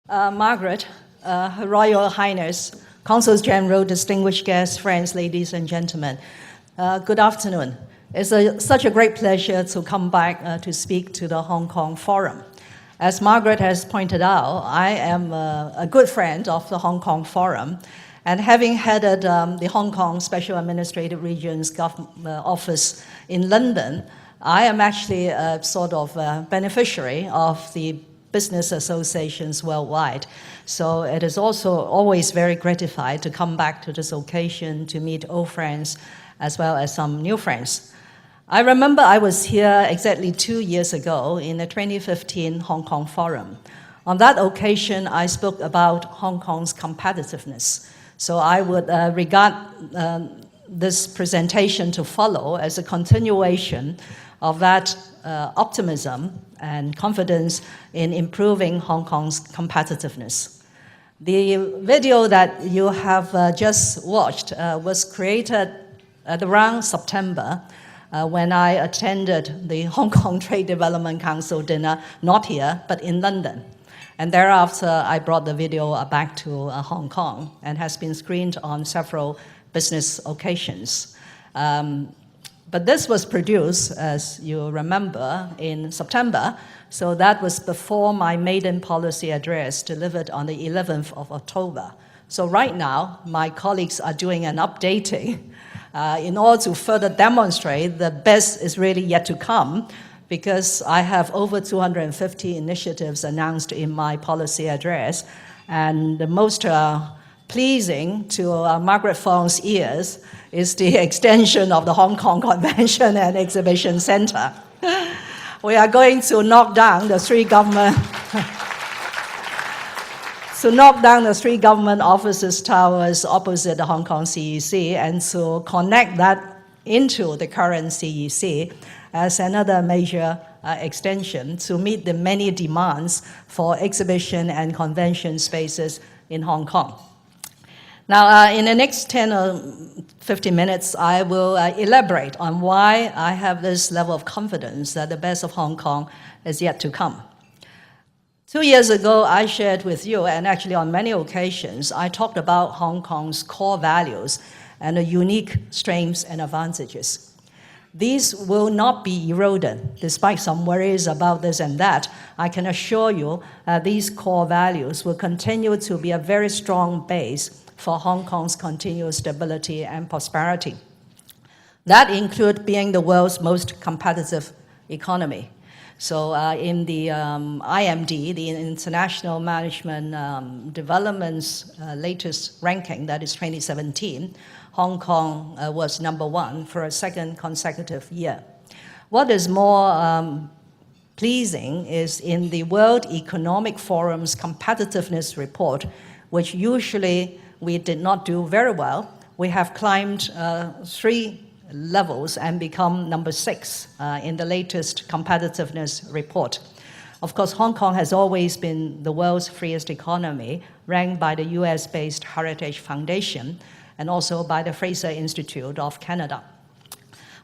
Margaret, Her Royal Highness, Consuls General, distinguished guests, friends, ladies and gentlemen, good afternoon. It's such a great pleasure to come back to speak to the Hong Kong Forum. As Margaret has pointed out, I am a good friend of the Hong Kong Forum, and having headed the Hong Kong Special Administrative Region's office in London, I am actually a sort of beneficiary of the business associations worldwide. So it is also always very gratified to come back to this occasion to meet old friends as well as some new friends. I remember I was here exactly 2 years ago in the 2015 Hong Kong Forum. On that occasion, I spoke about Hong Kong's competitiveness. So I would regard this presentation to follow as a continuation of that optimism and confidence in improving Hong Kong's competitiveness. The video that you have just watched was created at around September when I attended the Hong Kong Trade Development Council dinner, not here, but in London. And thereafter, I brought the video back to Hong Kong and has been screened on several business occasions. But this was produced, as you remember, in September, so that was before my maiden policy address delivered on the 11th of October. So right now, my colleagues are doing an updating in order to further demonstrate the best is really yet to come, because I have over 250 initiatives announced in my policy address, and the most pleasing to Margaret Fong's ears is the extension of the Hong Kong Convention and Exhibition Center. We are going to knock down the three government offices towers opposite the Hong Kong CEC and to connect that into the current CEC as another major extension to meet the many demands for exhibition and convention spaces in Hong Kong. Now, in the next 10 or 15 minutes, I will elaborate on why I have this level of confidence that the best of Hong Kong is yet to come. 2 years ago, I shared with you, and actually on many occasions, I talked about Hong Kong's core values and the unique strengths and advantages. These will not be eroded, despite some worries about this and that. I can assure you these core values will continue to be a very strong base for Hong Kong's continued stability and prosperity. That includes being the world's most competitive economy. So in the IMD, the International Management Development's latest ranking, that is 2017, Hong Kong was #1 for a second consecutive year. What is more pleasing is in the World Economic Forum's competitiveness report, which usually we did not do very well. We have climbed 3 levels and become #6 in the latest competitiveness report. Of course, Hong Kong has always been the world's freest economy, ranked by the US-based Heritage Foundation and also by the Fraser Institute of Canada.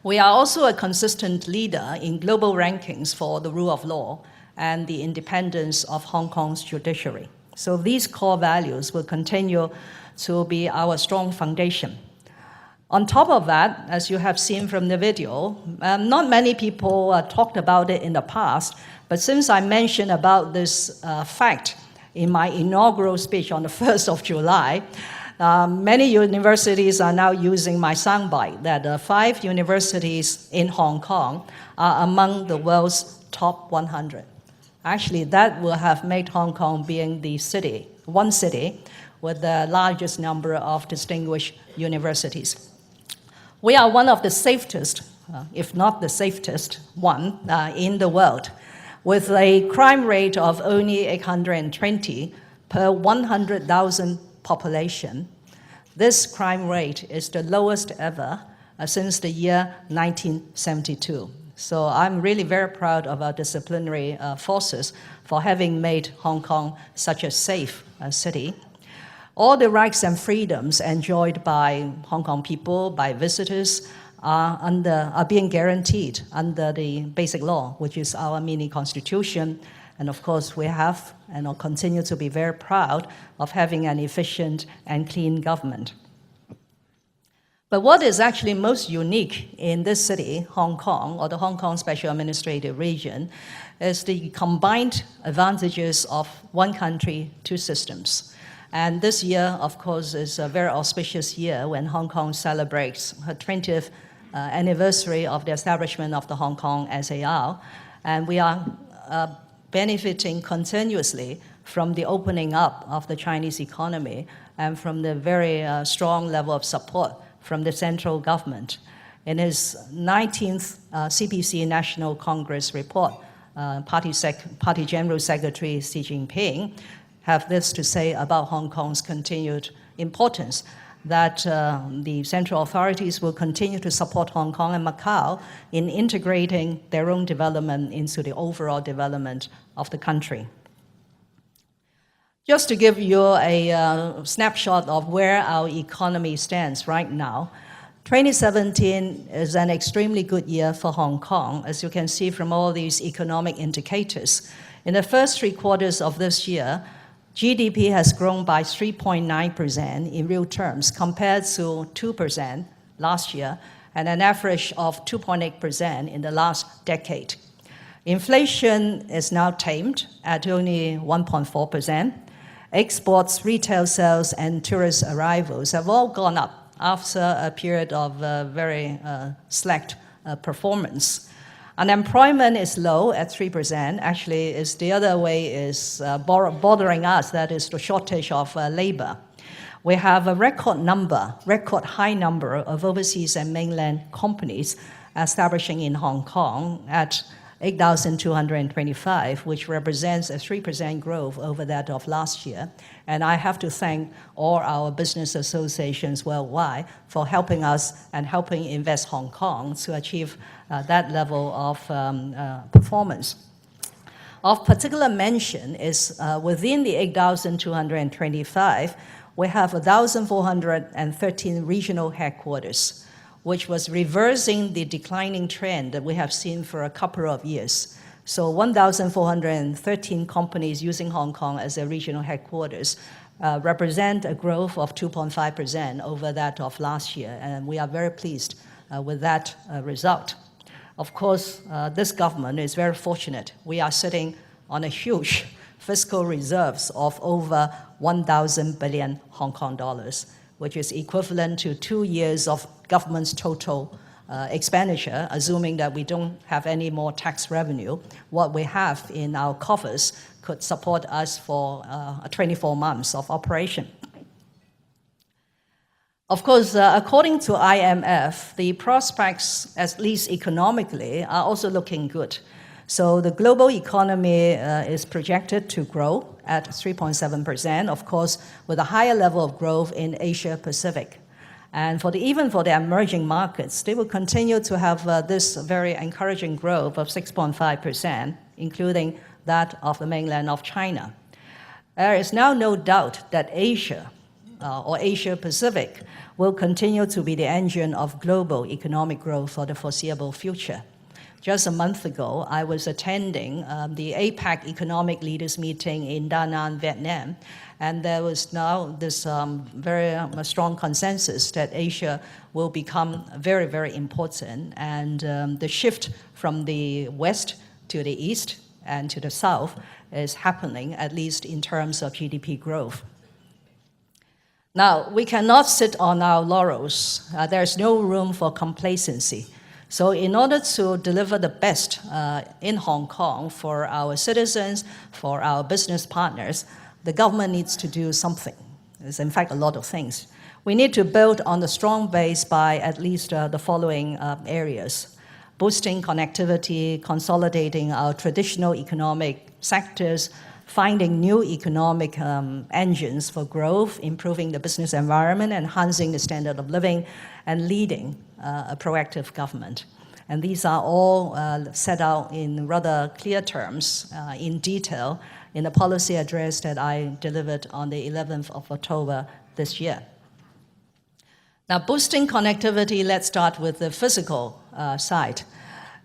We are also a consistent leader in global rankings for the rule of law and the independence of Hong Kong's judiciary. So these core values will continue to be our strong foundation. On top of that, as you have seen from the video, not many people talked about it in the past, but since I mentioned about this fact in my inaugural speech on the 1st of July, many universities are now using my soundbite that 5 universities in Hong Kong are among the world's top 100. Actually, that will have made Hong Kong being the one city with the largest number of distinguished universities. We are one of the safest, if not the safest one in the world, with a crime rate of only 820 per 100,000 population. This crime rate is the lowest ever since the year 1972. So I'm really very proud of our disciplinary forces for having made Hong Kong such a safe city. All the rights and freedoms enjoyed by Hong Kong people, by visitors, are being guaranteed under the Basic Law, which is our mini constitution, And of course, we have and will continue to be very proud of having an efficient and clean government. But what is actually most unique in this city, Hong Kong, or the Hong Kong Special Administrative Region, is the combined advantages of one country, two systems. And this year, of course, is a very auspicious year when Hong Kong celebrates her 20th anniversary of the establishment of the Hong Kong SAR. And we are benefiting continuously from the opening up of the Chinese economy and from the very strong level of support from the central government. In his 19th CPC National Congress report, Party General Secretary Xi Jinping have this to say about Hong Kong's continued importance, that the central authorities will continue to support Hong Kong and Macau in integrating their own development into the overall development of the country. Just to give you a snapshot of where our economy stands right now, 2017 is an extremely good year for Hong Kong, as you can see from all these economic indicators. In the first 3 quarters of this year, GDP has grown by 3.9% in real terms compared to 2% last year and an average of 2.8% in the last decade. Inflation is now tamed at only 1.4%. Exports, retail sales, and tourist arrivals have all gone up after a period of very slack performance. Unemployment is low at 3%. Actually, it's the other way is bothering us, that is the shortage of labor. We have a record high number of overseas and mainland companies establishing in Hong Kong at 8,225, which represents a 3% growth over that of last year. And I have to thank all our business associations worldwide for helping us and helping Invest Hong Kong to achieve that level of performance. Of particular mention is within the 8,225, we have 1,413 regional headquarters, which was reversing the declining trend that we have seen for a couple of years. So 1,413 companies using Hong Kong as their regional headquarters represent a growth of 2.5% over that of last year, and we are very pleased with that result. Of course, this government is very fortunate. We are sitting on a huge fiscal reserves of over 1,000 billion Hong Kong dollars, which is equivalent to 2 years of government's total expenditure, assuming that we don't have any more tax revenue. What we have in our coffers could support us for 24 months of operation. Of course, according to IMF, the prospects, at least economically, are also looking good. So the global economy is projected to grow at 3.7%, of course, with a higher level of growth in Asia Pacific. And even for the emerging markets, they will continue to have this very encouraging growth of 6.5%, including that of the mainland of China. There is now no doubt that Asia, or Asia Pacific, will continue to be the engine of global economic growth for the foreseeable future. Just a month ago, I was attending the APEC Economic Leaders Meeting in Da Nang, Vietnam, and there was now this very strong consensus that Asia will become very, very important, and the shift from the west to the east and to the south is happening, at least in terms of GDP growth. Now, we cannot sit on our laurels. There's no room for complacency. So in order to deliver the best in Hong Kong for our citizens, for our business partners, the government needs to do something. There's in fact a lot of things. We need to build on the strong base by at least the following areas: boosting connectivity, consolidating our traditional economic sectors, finding new economic engines for growth, improving the business environment, enhancing the standard of living, and leading a proactive government. And these are all set out in rather clear terms, in detail, in the policy address that I delivered on the 11th of October this year. Now, boosting connectivity, let's start with the physical side.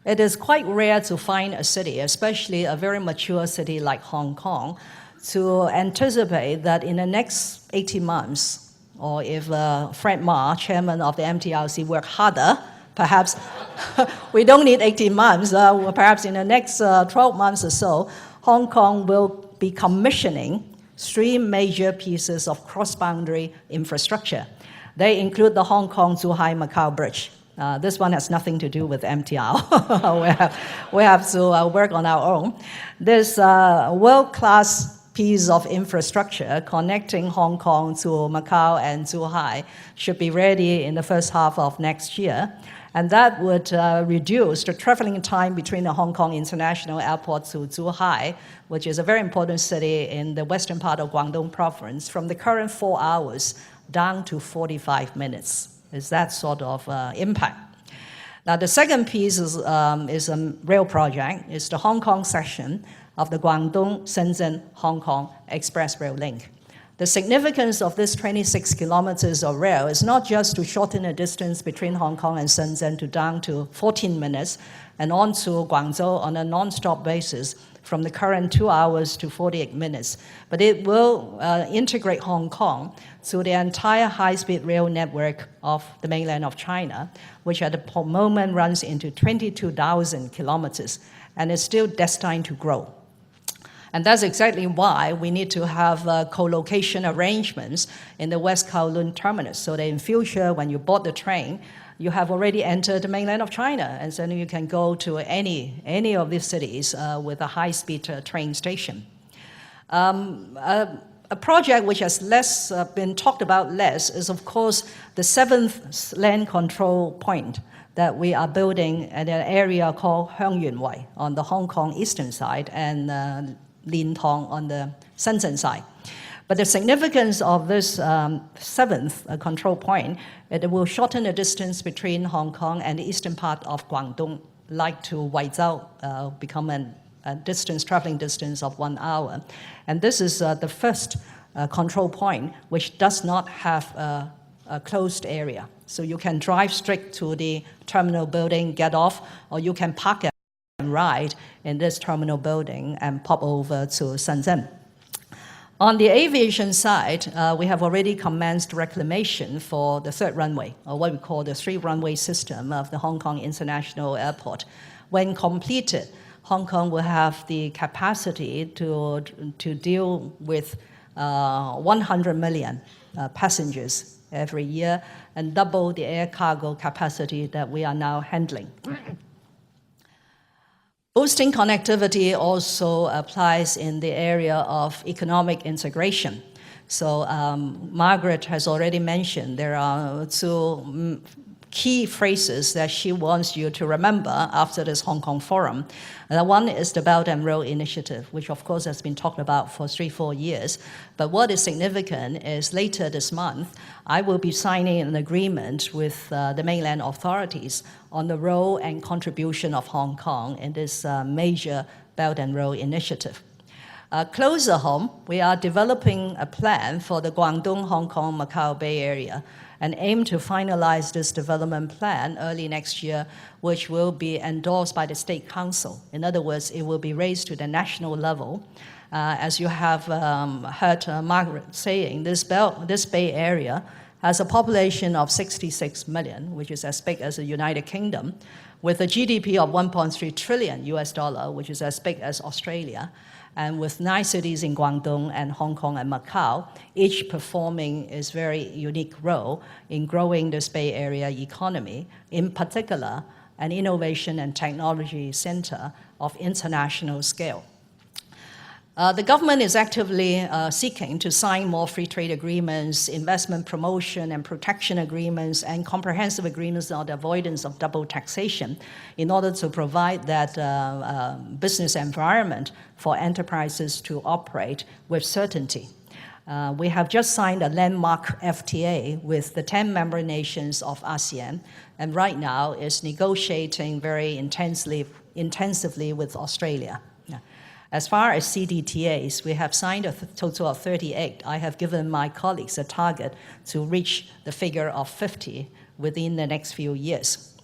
It is quite rare to find a city, especially a very mature city like Hong Kong, to anticipate that in the next 18 months, or if Fred Ma, chairman of the MTRC, work harder, perhaps we don't need 18 months, perhaps in the next 12 months or so, Hong Kong will be commissioning 3 major pieces of cross-boundary infrastructure. They include the Hong Kong-Zhuhai-Macau Bridge. This one has nothing to do with MTR. we have to work on our own. This world-class piece of infrastructure connecting Hong Kong to Macau and Zhuhai should be ready in the first half of next year. And that would reduce the traveling time between the Hong Kong International Airport to Zhuhai, which is a very important city in the western part of Guangdong province, from the current 4 hours down to 45 minutes. Is that sort of impact. Now, the second piece is a rail project. It's the Hong Kong section of the Guangdong-Shenzhen-Hong Kong Express Rail Link. The significance of this 26 kilometers of rail is not just to shorten the distance between Hong Kong and Shenzhen to down to 14 minutes and on to Guangzhou on a non-stop basis from the current 2 hours to 48 minutes, but it will integrate Hong Kong to the entire high-speed rail network of the mainland of China, which at the moment runs into 22,000 kilometers and is still destined to grow. And that's exactly why we need to have co-location arrangements in the West Kowloon terminus, so that in future, when you board the train, you have already entered the mainland of China, and so you can go to any of these cities with a high-speed train station. A project which has been talked about less is, of course, the 7th land control point that we are building at an area called Hengyun Wei on the Hong Kong eastern side and Lin Tong on the Shenzhen side. But the significance of this 7th control point, it will shorten the distance between Hong Kong and the eastern part of Guangdong, like to Waizhou, become a traveling distance of 1 hour. And this is the first control point which does not have a closed area. So you can drive straight to the terminal building, get off, or you can park and ride in this terminal building and pop over to Shenzhen. On the aviation side, we have already commenced reclamation for the 3rd runway, or what we call the 3-runway system of the Hong Kong International Airport. When completed, Hong Kong will have the capacity to deal with 100 million passengers every year and double the air cargo capacity that we are now handling. Boosting connectivity also applies in the area of economic integration. So Margaret has already mentioned there are 2 key phrases that she wants you to remember after this Hong Kong Forum. One is the Belt and Road Initiative, which of course has been talked about for 3-4 years. But what is significant is later this month, I will be signing an agreement with the mainland authorities on the role and contribution of Hong Kong in this major Belt and Road Initiative. Closer home, we are developing a plan for the Guangdong, Hong Kong, Macau Bay Area and aim to finalize this development plan early next year, which will be endorsed by the State Council. In other words, it will be raised to the national level. As you have heard Margaret saying, this Bay Area has a population of 66 million, which is as big as the United Kingdom, with a GDP of 1.3 trillion US dollar, which is as big as Australia, and with 9 cities in Guangdong and Hong Kong and Macau, each performing its very unique role in growing this Bay Area economy, in particular, an innovation and technology center of international scale. The government is actively seeking to sign more free trade agreements, investment promotion and protection agreements, and comprehensive agreements on the avoidance of double taxation in order to provide that business environment for enterprises to operate with certainty. We have just signed a landmark FTA with the 10 member nations of ASEAN, and right now is negotiating very intensively with Australia. As far as CDTAs, we have signed a total of 38. I have given my colleagues a target to reach the figure of 50 within the next few years.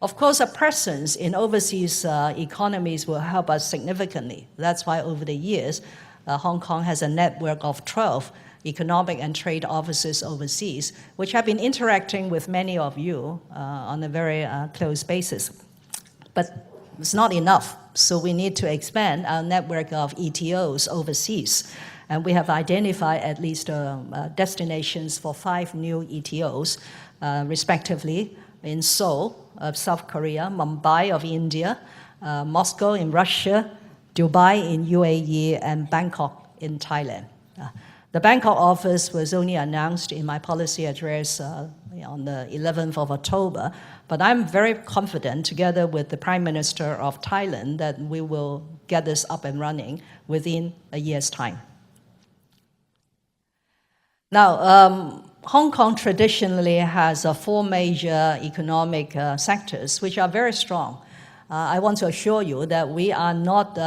Of course, a presence in overseas economies will help us significantly. That's why over the years, Hong Kong has a network of 12 economic and trade offices overseas, which have been interacting with many of you on a very close basis. But it's not enough, so we need to expand our network of ETOs overseas. And we have identified at least destinations for 5 new ETOs, respectively, in Seoul of South Korea, Mumbai of India, Moscow in Russia, Dubai in UAE, and Bangkok in Thailand. The Bangkok office was only announced in my policy address on the 11th of October, but I'm very confident, together with the Prime Minister of Thailand, that we will get this up and running within a year's time. Now, Hong Kong traditionally has 4 major economic sectors which are very strong. I want to assure you that we are not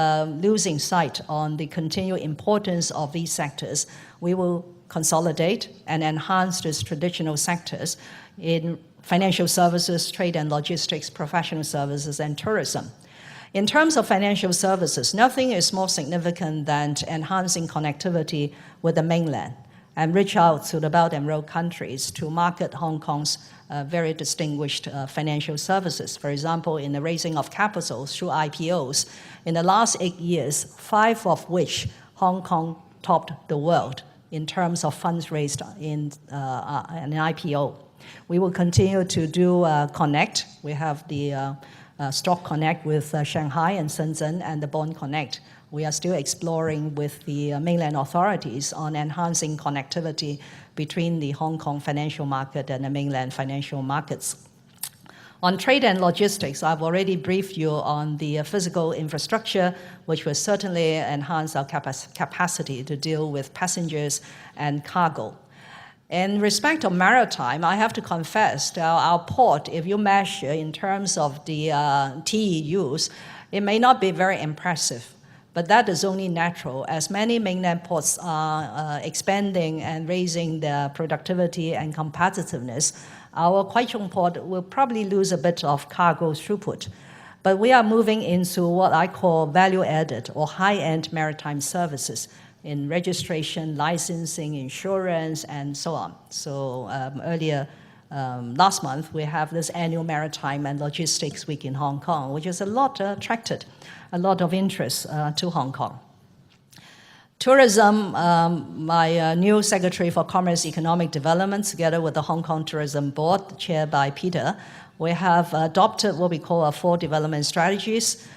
losing sight on the continued importance of these sectors. We will consolidate and enhance these traditional sectors in financial services, trade and logistics, professional services, and tourism. In terms of financial services, nothing is more significant than enhancing connectivity with the mainland and reach out to the Belt and Road countries to market Hong Kong's very distinguished financial services. For example, in the raising of capital through IPOs, in the last 8 years, 5 of which Hong Kong topped the world in terms of funds raised in an IPO. We will continue to do Connect. We have the Stock Connect with Shanghai and Shenzhen, and the Bond Connect. We are still exploring with the mainland authorities on enhancing connectivity between the Hong Kong financial market and the mainland financial markets. On trade and logistics, I've already briefed you on the physical infrastructure, which will certainly enhance our capacity to deal with passengers and cargo. In respect of maritime, I have to confess that our port, if you measure in terms of the TEUs, it may not be very impressive. But that is only natural, as many mainland ports are expanding and raising their productivity and competitiveness. Our Kwai Chung port will probably lose a bit of cargo throughput. But we are moving into what I call value-added or high-end maritime services in registration, licensing, insurance, and so on. So last month, we have this annual Maritime and Logistics Week in Hong Kong, which has attracted a lot of interest to Hong Kong. Tourism, my new Secretary for Commerce Economic Development, together with the Hong Kong Tourism Board, chaired by Peter, we have adopted what we call our 4 development strategies.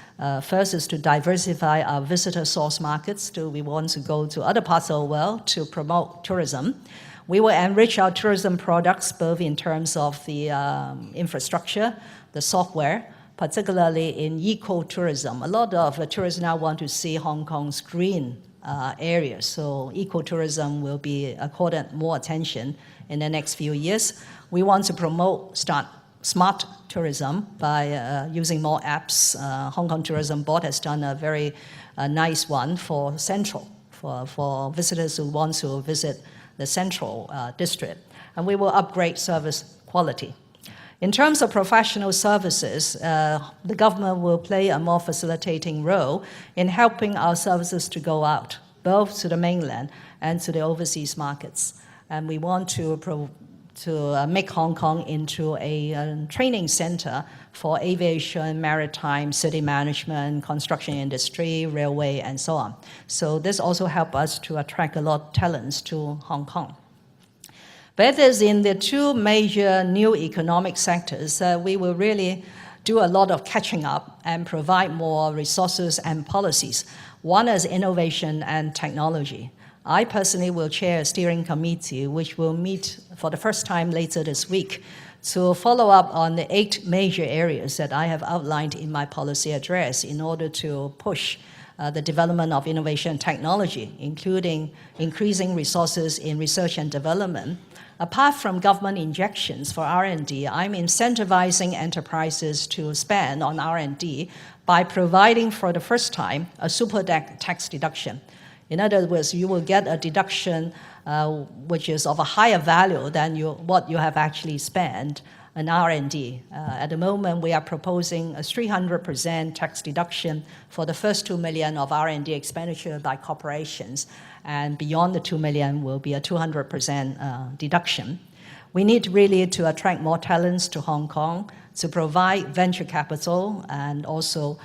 First is to diversify our visitor source markets. We want to go to other parts of the world to promote tourism. We will enrich our tourism products, both in terms of the infrastructure, the software, particularly in eco-tourism. A lot of tourists now want to see Hong Kong's green areas, so eco-tourism will be accorded more attention in the next few years. We want to promote smart tourism by using more apps. Hong Kong Tourism Board has done a very nice one for Central, for visitors who want to visit the Central District. And we will upgrade service quality. In terms of professional services, the government will play a more facilitating role in helping our services to go out, both to the mainland and to the overseas markets. And we want to make Hong Kong into a training center for aviation, maritime, city management, construction industry, railway, and so on. So this also helps us to attract a lot of talents to Hong Kong. But it is in the 2 major new economic sectors that we will really do a lot of catching up and provide more resources and policies. One is innovation and technology. I personally will chair a steering committee which will meet for the first time later this week to follow up on the 8 major areas that I have outlined in my policy address in order to push the development of innovation and technology, including increasing resources in research and development. Apart from government injections for R&D, I'm incentivizing enterprises to spend on R&D by providing for the first time a super tax deduction. In other words, you will get a deduction which is of a higher value than what you have actually spent and R&D. At the moment, we are proposing a 300% tax deduction for the first 2 million of R&D expenditure by corporations, and beyond the 2 million will be a 200% deduction. We need really to attract more talents to Hong Kong, to provide venture capital, and also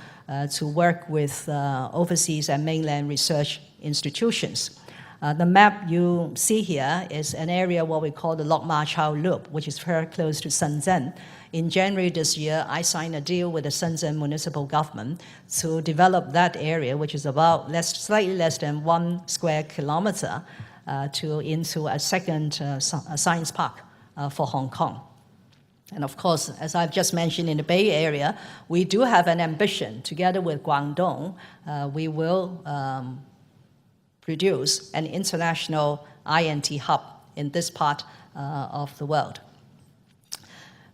to work with overseas and mainland research institutions. The map you see here is an area what we call the Lok Ma Chau Loop, which is very close to Shenzhen. In January this year, I signed a deal with the Shenzhen municipal government to develop that area, which is about slightly less than 1 square kilometer, into a second science park for Hong Kong. And of course, as I've just mentioned, in the Bay Area, we do have an ambition. Together with Guangdong, we will produce an international INT hub in this part of the world.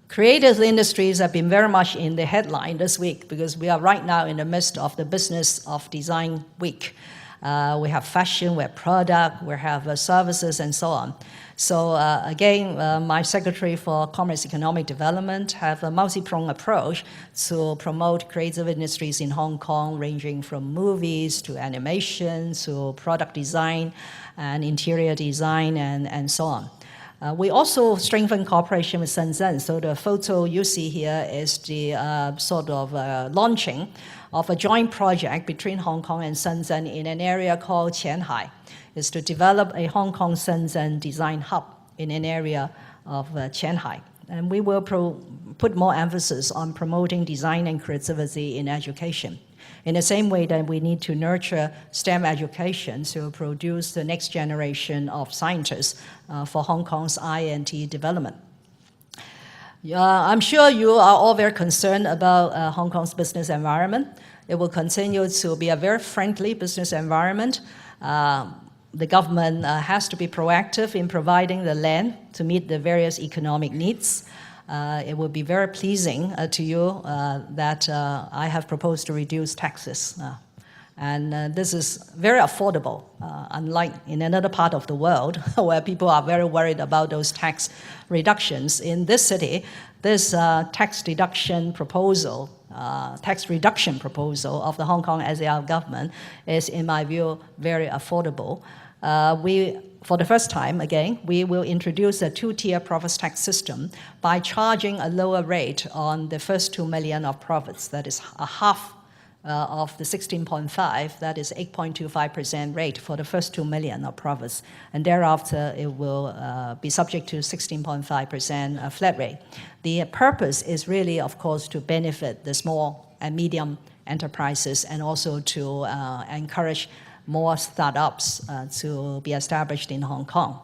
Creative industries have been very much in the headline this week because we are right now in the midst of the Business of Design Week. We have fashion, we have product, we have services, and so on. So again, my Secretary for Commerce Economic Development have a multi-pronged approach to promote creative industries in Hong Kong, ranging from movies to animation to product design and interior design and so on. We also strengthen cooperation with Shenzhen. So the photo you see here is the sort of launching of a joint project between Hong Kong and Shenzhen in an area called Qianhai. Is to develop a Hong Kong-Shenzhen design hub in an area of Qianhai. And we will put more emphasis on promoting design and creativity in education. In the same way that we need to nurture STEM education to produce the next generation of scientists for Hong Kong's INT development. I'm sure you are all very concerned about Hong Kong's business environment. It will continue to be a very friendly business environment. The government has to be proactive in providing the land to meet the various economic needs. It will be very pleasing to you that I have proposed to reduce taxes. And this is very affordable, unlike in another part of the world where people are very worried about those tax reductions. In this city, this tax reduction proposal of the Hong Kong SAR government is, in my view, very affordable. For the first time, again, we will introduce a two-tier profits tax system by charging a lower rate on the first 2 million of profits, that is a half of the 16.5, that is 8.25% rate for the first 2 million of profits. And thereafter, it will be subject to 16.5% flat rate. The purpose is really, of course, to benefit the small and medium enterprises and also to encourage more startups to be established in Hong Kong.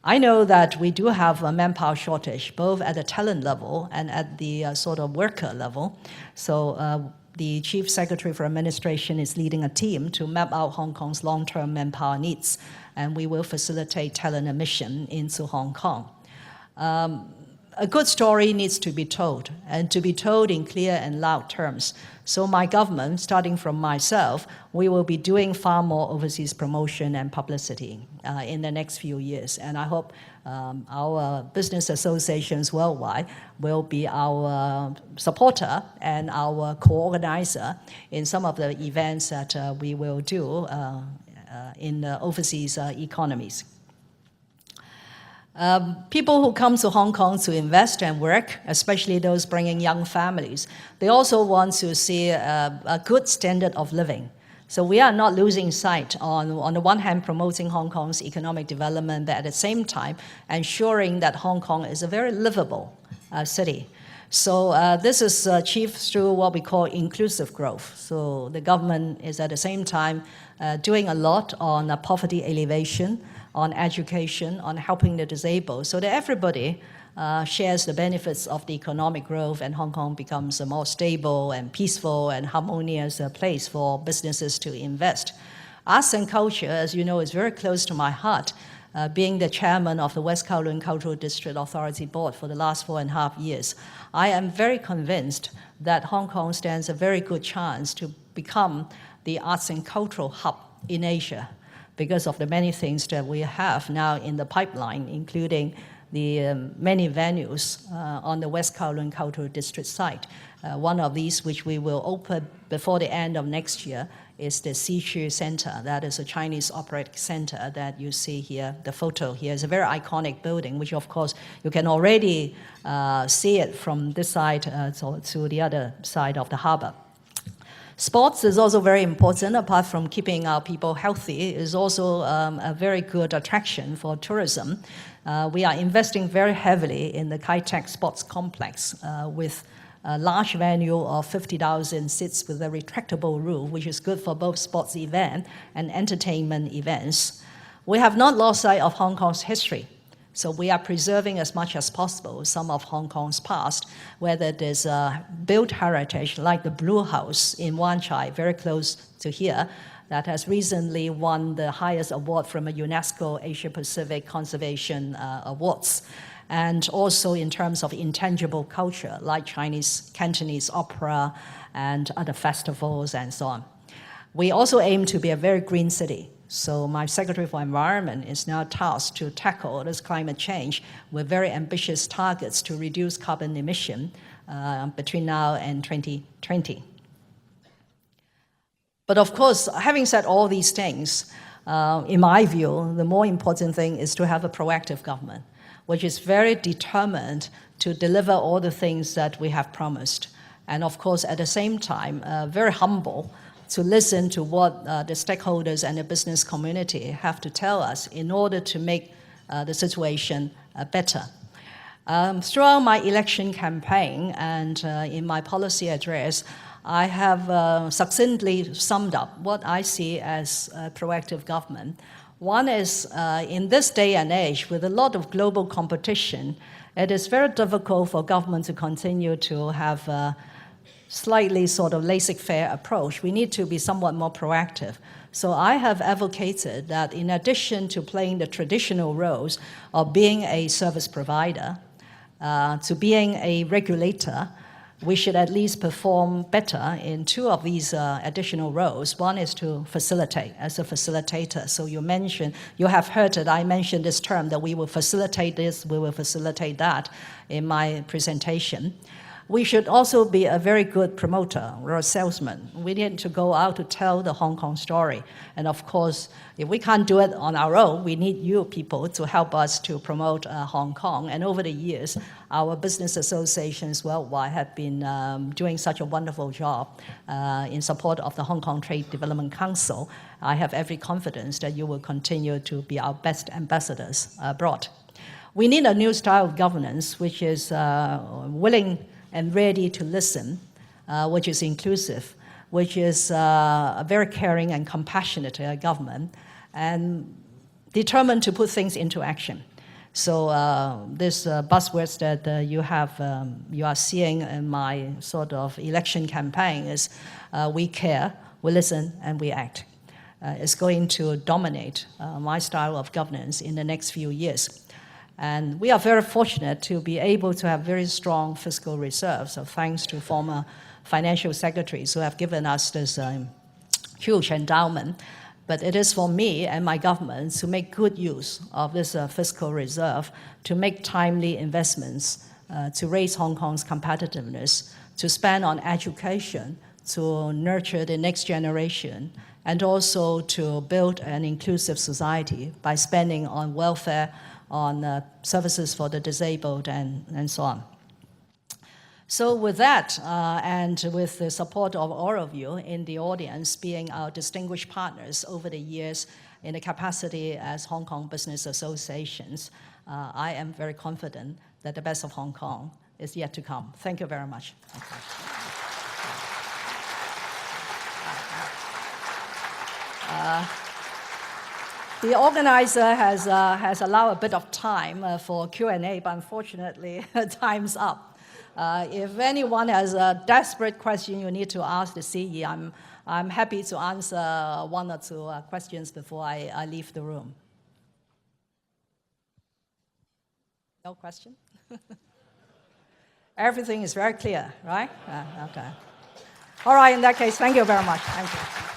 I know that we do have a manpower shortage, both at the talent level and at the sort of worker level. So the Chief Secretary for Administration is leading a team to map out Hong Kong's long-term manpower needs, and we will facilitate talent admission into Hong Kong. A good story needs to be told, and to be told in clear and loud terms. So my government, starting from myself, we will be doing far more overseas promotion and publicity in the next few years. And I hope our business associations worldwide will be our supporter and our co-organizer in some of the events that we will do in the overseas economies. People who come to Hong Kong to invest and work, especially those bringing young families, they also want to see a good standard of living. So we are not losing sight on the one hand promoting Hong Kong's economic development, but at the same time ensuring that Hong Kong is a very livable city. So this is achieved through what we call inclusive growth. So the government is at the same time doing a lot on poverty alleviation, on education, on helping the disabled, so that everybody shares the benefits of the economic growth and Hong Kong becomes a more stable and peaceful and harmonious place for businesses to invest. Arts and culture, as you know, is very close to my heart. Being the chairman of the West Kowloon Cultural District Authority Board for the last 4.5 years, I am very convinced that Hong Kong stands a very good chance to become the arts and cultural hub in Asia, because of the many things that we have now in the pipeline, including the many venues on the West Kowloon Cultural District site. One of these, which we will open before the end of next year, is the Xiqu Center. That is a Chinese operatic center that you see here. The photo here is a very iconic building, which of course you can already see it from this side to the other side of the harbor. Sports is also very important. Apart from keeping our people healthy, it is also a very good attraction for tourism. We are investing very heavily in the Kai-Tak Sports Complex with a large venue of 50,000 seats with a retractable roof, which is good for both sports events and entertainment events. We have not lost sight of Hong Kong's history, so we are preserving as much as possible some of Hong Kong's past, whether it is built heritage like the Blue House in Wan Chai, very close to here, that has recently won the highest award from a UNESCO Asia-Pacific Conservation Awards. And also in terms of intangible culture, like Chinese Cantonese opera and other festivals and so on. We also aim to be a very green city. So my Secretary for Environment is now tasked to tackle this climate change with very ambitious targets to reduce carbon emission between now and 2020. But of course, having said all these things, in my view, the more important thing is to have a proactive government, which is very determined to deliver all the things that we have promised. And of course, at the same time, very humble to listen to what the stakeholders and the business community have to tell us in order to make the situation better. Throughout my election campaign and in my policy address, I have succinctly summed up what I see as a proactive government. One is, in this day and age, with a lot of global competition, it is very difficult for government to continue to have a slightly sort of laissez-faire approach. We need to be somewhat more proactive. So I have advocated that in addition to playing the traditional roles of being a service provider, to being a regulator, we should at least perform better in two of these additional roles. One is to facilitate, as a facilitator. So you have heard it, I mentioned this term that we will facilitate this, we will facilitate that in my presentation. We should also be a very good promoter or a salesman. We need to go out to tell the Hong Kong story. And of course, if we can't do it on our own, we need you people to help us to promote Hong Kong. And over the years, our business associations worldwide have been doing such a wonderful job in support of the Hong Kong Trade Development Council. I have every confidence that you will continue to be our best ambassadors abroad. We need a new style of governance, which is willing and ready to listen, which is inclusive, which is a very caring and compassionate government, and determined to put things into action. So this buzzwords that you are seeing in my sort of election campaign is we care, we listen, and we act. It's going to dominate my style of governance in the next few years. And we are very fortunate to be able to have very strong fiscal reserves, so thanks to former financial secretaries who have given us this huge endowment. But it is for me and my government to make good use of this fiscal reserve, to make timely investments, to raise Hong Kong's competitiveness, to spend on education, to nurture the next generation, and also to build an inclusive society by spending on welfare, on services for the disabled, and so on. So with that, and with the support of all of you in the audience, being our distinguished partners over the years in the capacity as Hong Kong Business Associations, I am very confident that the best of Hong Kong is yet to come. Thank you very much. The organizer has allowed a bit of time for Q&A, but unfortunately, time's up. If anyone has a desperate question you need to ask the CE, I'm happy to answer one or two questions before I leave the room. No question? Everything is very clear, right? Okay. All right, in that case, thank you very much. Thank you.